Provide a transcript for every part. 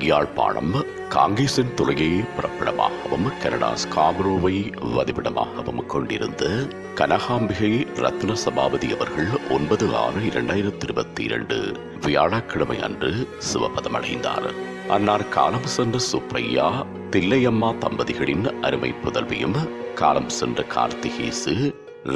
யாழ்ப்பாணம் காங்கேசன் துறையை பிறப்பிடமாகவும் கனடா ஸ்காபரோவை வதிவிடமாகவும் கொண்டிருந்த கனகாம்பிகை ரத்ன சபாபதி அவர்கள் 9/6/2022 வியாழக்கிழமை அன்று சிவபதமடைந்தார். அன்னார் காலம் சென்ற சுப்ரையா தில்லையம்மா தம்பதிகளின் அருமை புதல்வியும் காலம் சென்ற கார்த்திகேசு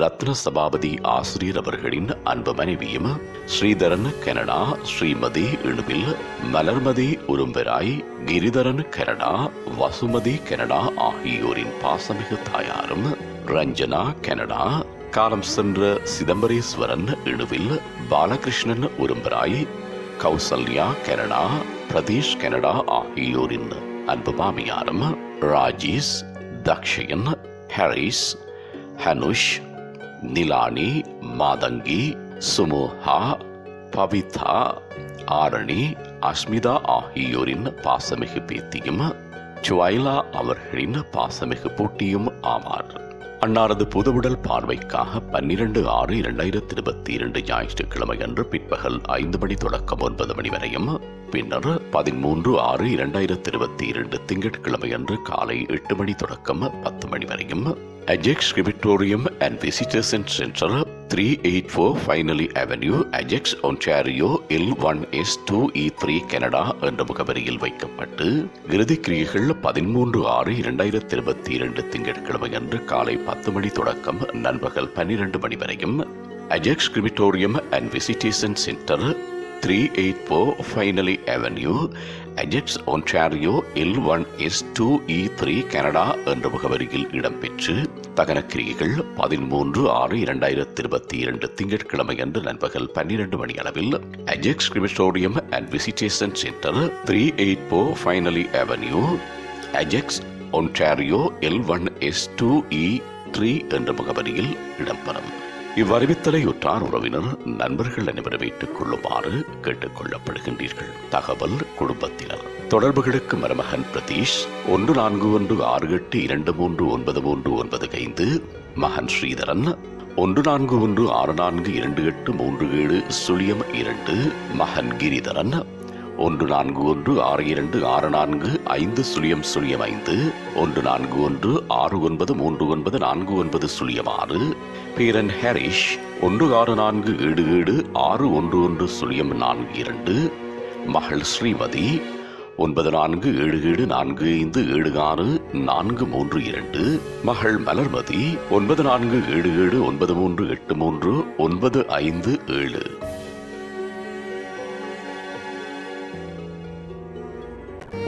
ரத்ன சபாபதி ஆசிரியர் அவர்களின் அன்பு மனைவியும் Sridharan Canada Srimathi Inuvil Malarmathi Urumpirai Giritharan Canada Vasumathi Canada ஆகியோரின் பாசமிகு தாயாரும் ரஞ்சனா கனடா காலம் சென்ற சிதம்பரேஸ்வரன் இணுவில் பாலகிருஷ்ணன் உரும்பராய் கௌசல்யா கனடா பிரதீஷ் கனடா ஆகியோரின் அன்பு மாமியாரும் ராஜேஷ் தக்ஷயன் ஹரிஸ் ஹனுஷ் நிலானி மாதங்கி சுமோஹா பவிதா ஆரணி அஸ்மிதா ஆகியோரின் பாசமிகு பேத்தியும் ஜுவைலா அவர்களின் பாசமிகு பூட்டியும் ஆவார். அன்னாரது புதுவுடல் பார்வைக்காக 12/6/2022 ஞாயிற்றுக்கிழமை அன்று பிற்பகல் 5 மணி தொடக்கம் 9 மணி வரையும், பின்னர் 13/6/2022 திங்கட்கிழமை அன்று காலை 8 மணி தொடக்கம் 10 மணி வரையும் Ajax crematorium and visitors centre 384 finally avenue Ajax Ontario L1S2E3 Canada என்ற முகவரியில் வைக்கப்பட்டு இறுதிக்கிரியைகள் 13/6/2022 திங்கட்கிழமை அன்று காலை 10 மணி தொடக்கம் நண்பகல் 12 மணி வரையும் Ajax crematorium and visitation centre 384 finally avenue Ajax Ontario L1S2E3 Canada என்ற முகவரியில் இடம்பெற்று தகனக்கிரியைகள் 13/6/2022 திங்கட்கிழமை அன்று நண்பகல் 12 மணி அளவில் Ajax crematorium and visitation centre 384 finally avenue Ajax Ontario L1S2E3 என்ற முகவரியில் இடம்பெறும். இவ்வறிவித்தலை உற்றார் உறவினர் நண்பர்கள் அனைவரும் வைத்துக் கொள்ளுமாறு கேட்டுக் கொள்ளப்படுகின்றீர்கள். தகவல் குடும்பத்தினர் தொடர்புகளுக்கு மருமகன் பிரதீஷ் 141682393995, மகன் ஸ்ரீதரன் 1416428737, மகன் கிரிதரன் 1416264505, 141693994906, பேரன் ஹரிஷ் 1647761104, மகள் ஸ்ரீமதி 94774576 மகள் மலர்மதி 9477938395.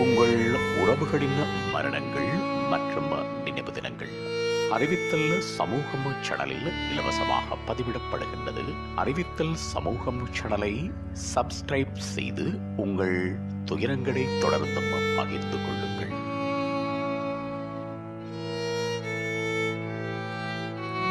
உங்கள் உறவுகளின் மரணங்கள் மற்றும் நினைவு தினங்கள் அறிவித்தல் சமூகம் சேனலில் இலவசமாக பதிவிடப்படுகின்றது. அறிவித்தல் சமூகம் சேனலை சப்ஸ்கிரைப் செய்து உங்கள் துயரங்களை தொடர்ந்தும் பகிர்ந்து கொள்ளுங்கள்.